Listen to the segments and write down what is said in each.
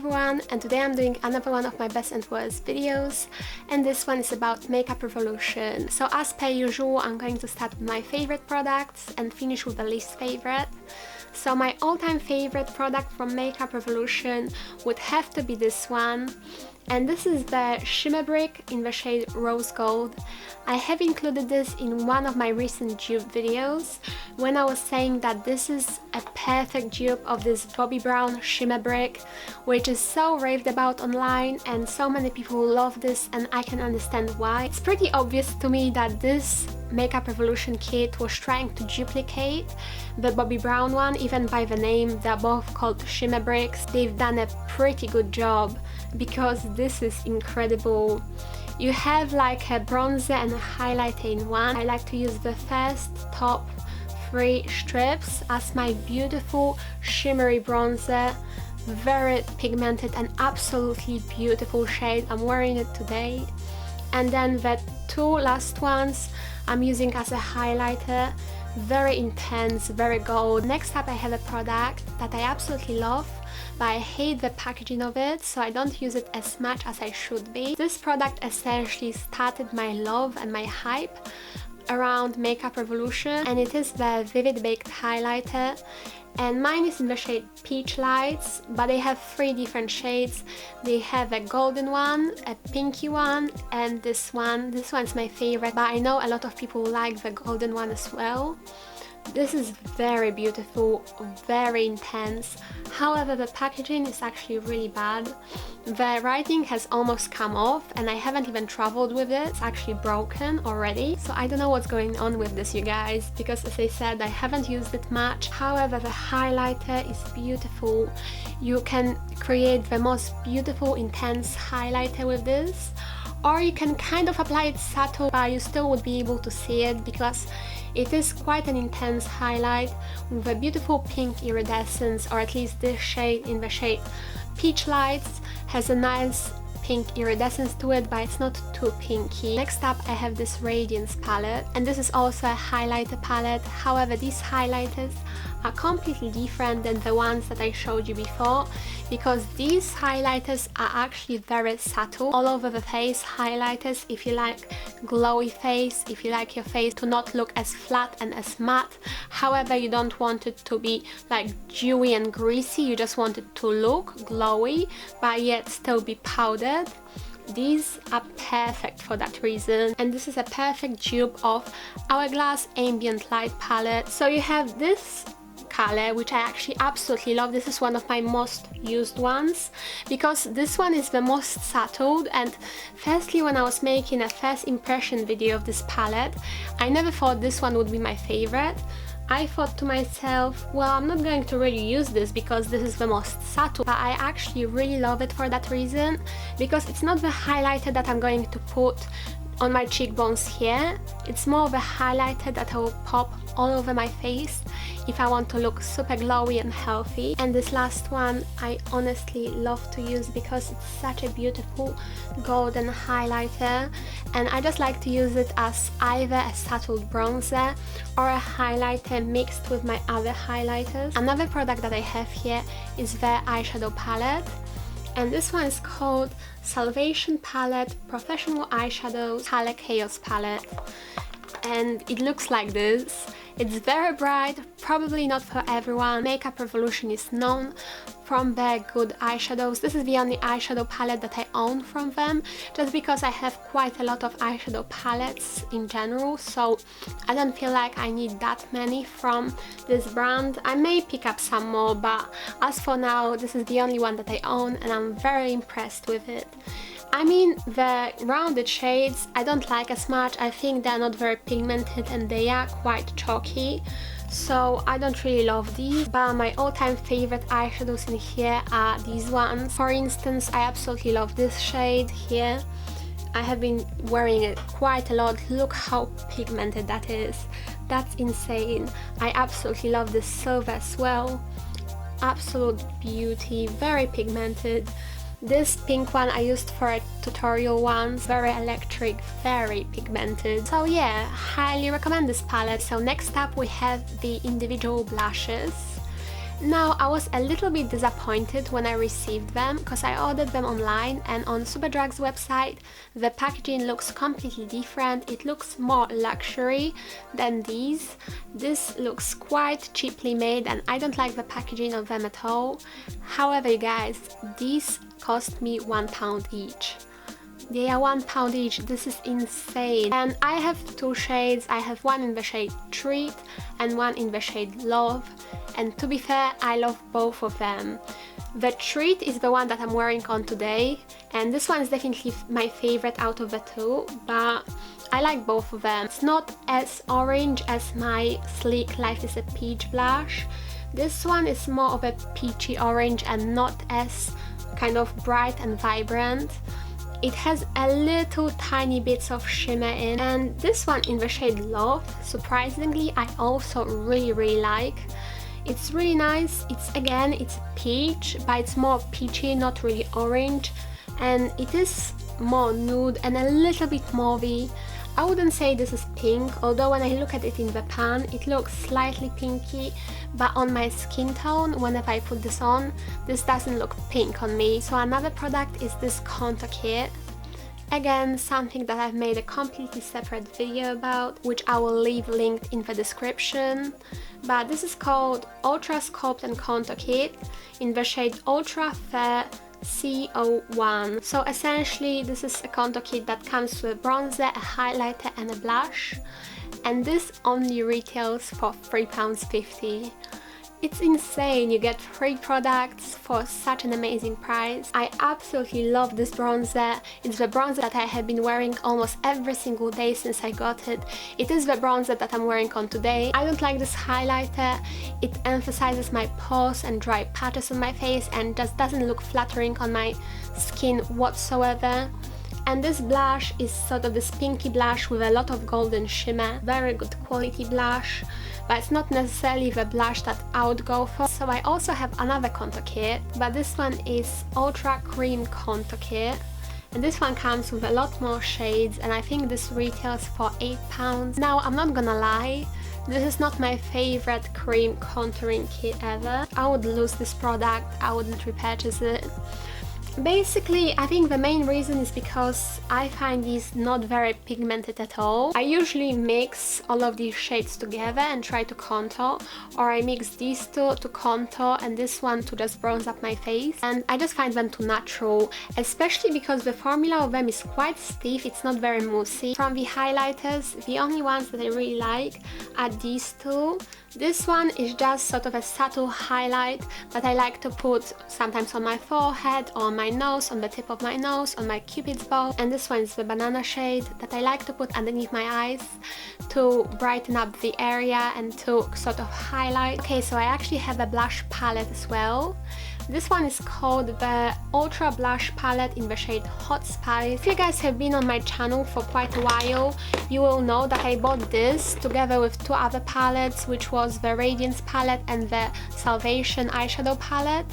everyone, and today I'm doing another one of my best and worst videos, and this one is about Makeup Revolution. So as per usual, I'm going to start with my favorite products and finish with the least favorite. So my all-time favorite product from Makeup Revolution would have to be this one, and this is the Shimmer Brick in the shade Rose Gold. I have included this in one of my recent dupe videos when I was saying that this is a perfect dupe of this Bobbi Brown Shimmer Brick, which is so raved about online and so many people love this, and I can understand why. It's pretty obvious to me that this Makeup Revolution kit was trying to duplicate the Bobbi Brown one, even by the name. They're both called Shimmer Bricks. They've done a pretty good job because this is incredible. You have like a bronzer and a highlighter in one. I like to use the first top 3 strips as my beautiful shimmery bronzer. Very pigmented and absolutely beautiful shade. I'm wearing it today. And then the 2 last ones I'm using as a highlighter. Very intense, very gold. Next up I have a product that I absolutely love, but I hate the packaging of it, so I don't use it as much as I should be. This product essentially started my love and my hype around Makeup Revolution, and it is the Vivid Baked Highlighter. And mine is in the shade Peach Lights, but they have 3 different shades. They have a golden one, a pinky one, and this one. This one's my favorite, but I know a lot of people like the golden one as well. This is very beautiful, very intense. However, the packaging is actually really bad. The writing has almost come off and I haven't even traveled with it. It's actually broken already. So I don't know what's going on with this, you guys, because as I said, I haven't used it much. However, the highlighter is beautiful. You can create the most beautiful, intense highlighter with this. Or you can kind of apply it subtle, but you still would be able to see it because it is quite an intense highlight with a beautiful pink iridescence, or at least this shade in the shade Peach Lights has a nice pink iridescence to it, but it's not too pinky. Next up I have this Radiance Palette, and this is also a highlighter palette. However, these highlighters are completely different than the ones that I showed you before, because these highlighters are actually very subtle, all over the face highlighters. If you like glowy face, if you like your face to not look as flat and as matte, however you don't want it to be like dewy and greasy, you just want it to look glowy but yet still be powdered, these are perfect for that reason. And this is a perfect dupe of Hourglass Ambient Light Palette. So you have this color, which I actually absolutely love. This is one of my most used ones because this one is the most subtle. And firstly, when I was making a first impression video of this palette, I never thought this one would be my favorite. I thought to myself, well, I'm not going to really use this because this is the most subtle, but I actually really love it for that reason, because it's not the highlighter that I'm going to put on my cheekbones here. It's more of a highlighter that I will pop all over my face if I want to look super glowy and healthy. And this last one I honestly love to use because it's such a beautiful golden highlighter, and I just like to use it as either a subtle bronzer or a highlighter mixed with my other highlighters. Another product that I have here is the eyeshadow palette, and this one is called Salvation Palette Professional Eyeshadows Color Chaos Palette, and it looks like this. It's very bright, probably not for everyone. Makeup Revolution is known from their good eyeshadows. This is the only eyeshadow palette that I own from them, just because I have quite a lot of eyeshadow palettes in general, so I don't feel like I need that many from this brand. I may pick up some more, but as for now, this is the only one that I own and I'm very impressed with it. I mean, the rounded shades I don't like as much. I think they're not very pigmented and they are quite chalky, so I don't really love these. But my all-time favorite eyeshadows in here are these ones. For instance, I absolutely love this shade here. I have been wearing it quite a lot. Look how pigmented that is. That's insane. I absolutely love this silver as well. Absolute beauty, very pigmented. This pink one I used for a tutorial once, very electric, very pigmented. So yeah, highly recommend this palette. So next up we have the individual blushes. Now, I was a little bit disappointed when I received them because I ordered them online, and on Superdrug's website the packaging looks completely different. It looks more luxury than these. This looks quite cheaply made and I don't like the packaging of them at all. However, you guys, these cost me £1 each. They are £1 each, this is insane. And I have two shades. I have one in the shade Treat and one in the shade Love. And to be fair, I love both of them. The Treat is the one that I'm wearing on today, and this one is definitely my favorite out of the two, but I like both of them. It's not as orange as my Sleek Life is a Peach blush. This one is more of a peachy orange and not as kind of bright and vibrant. It has a little tiny bits of shimmer in, and this one in the shade Love, surprisingly, I also really like. It's really nice. It's peach, but it's more peachy, not really orange, and it is more nude and a little bit mauvey. I wouldn't say this is pink, although when I look at it in the pan, it looks slightly pinky, but on my skin tone, whenever I put this on, this doesn't look pink on me. So another product is this contour kit. Again, something that I've made a completely separate video about, which I will leave linked in the description. But this is called Ultra Sculpt and Contour Kit in the shade Ultra Fair CO1. So essentially, this is a contour kit that comes with a bronzer, a highlighter and a blush. And this only retails for £3.50. It's insane, you get 3 products for such an amazing price. I absolutely love this bronzer. It's the bronzer that I have been wearing almost every single day since I got it. It is the bronzer that I'm wearing on today. I don't like this highlighter. It emphasizes my pores and dry patches on my face and just doesn't look flattering on my skin whatsoever. And this blush is sort of this pinky blush with a lot of golden shimmer. Very good quality blush, but it's not necessarily the blush that I would go for. So I also have another contour kit, but this one is Ultra Cream Contour Kit. And this one comes with a lot more shades, and I think this retails for £8. Now, I'm not gonna lie, this is not my favorite cream contouring kit ever. I would lose this product, I wouldn't repurchase it. Basically, I think the main reason is because I find these not very pigmented at all. I usually mix all of these shades together and try to contour, or I mix these two to contour and this one to just bronze up my face, and I just find them too natural, especially because the formula of them is quite stiff, it's not very moussey. From the highlighters, the only ones that I really like are these two. This one is just sort of a subtle highlight that I like to put sometimes on my forehead or on my nose, on the tip of my nose, on my cupid's bow. And this one is the banana shade that I like to put underneath my eyes to brighten up the area and to sort of highlight. Okay, so I actually have a blush palette as well. This one is called the Ultra Blush Palette in the shade Hot Spice. If you guys have been on my channel for quite a while, you will know that I bought this together with 2 other palettes, which was the Radiance Palette and the Salvation Eyeshadow Palette.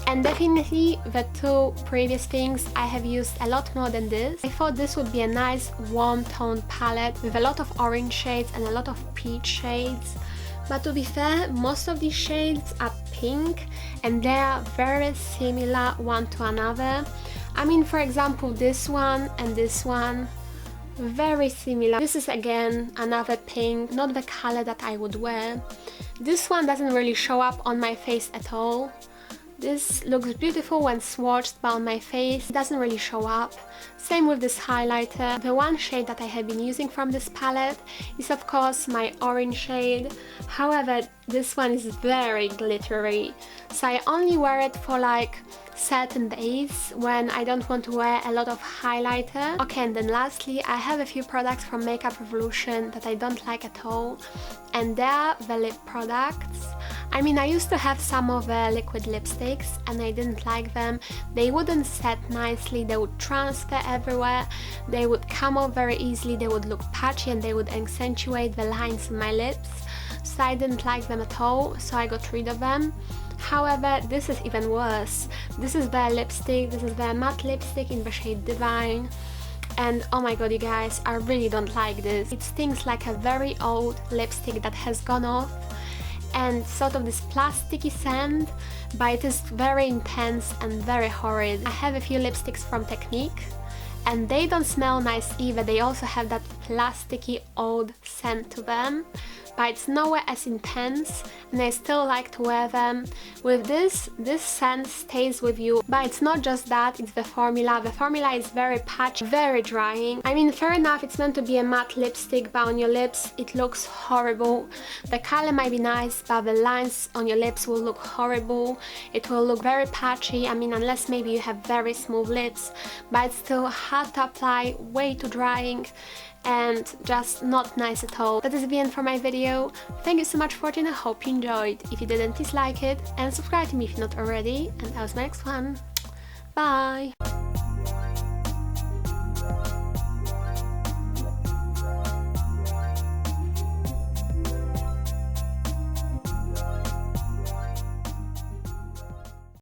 And definitely the 2 previous things I have used a lot more than this. I thought this would be a nice warm toned palette with a lot of orange shades and a lot of peach shades. But to be fair, most of these shades are pink and they are very similar one to another. I mean, for example, this one and this one, very similar. This is again another pink, not the color that I would wear. This one doesn't really show up on my face at all. This looks beautiful when swatched, but on my face it doesn't really show up. Same with this highlighter. The one shade that I have been using from this palette is of course my orange shade. However, this one is very glittery, so I only wear it for like certain days when I don't want to wear a lot of highlighter. Okay, and then lastly, I have a few products from Makeup Revolution that I don't like at all, and they are the lip products. I mean, I used to have some of the liquid lipsticks and I didn't like them. They wouldn't set nicely, they would transfer everywhere, they would come off very easily, they would look patchy and they would accentuate the lines on my lips. So I didn't like them at all, so I got rid of them. However, this is even worse. This is their lipstick, this is their matte lipstick in the shade Divine. And oh my god, you guys, I really don't like this. It stings like a very old lipstick that has gone off. and sort of this plasticky scent, but it is very intense and very horrid. I have a few lipsticks from Technique, and they don't smell nice either. They also have that plasticky old scent to them, but it's nowhere as intense, and I still like to wear them. With this scent stays with you, but it's not just that, it's the formula. The formula is very patchy, very drying. I mean, fair enough, it's meant to be a matte lipstick, but on your lips it looks horrible. The color might be nice, but the lines on your lips will look horrible. It will look very patchy, I mean, unless maybe you have very smooth lips, but it's still hard to apply, way too drying, and just not nice at all. That is the end for my video. Thank you so much for watching, I hope you enjoyed. If you didn't, please like it and subscribe to me if you're not already, and I'll see you next one. Bye!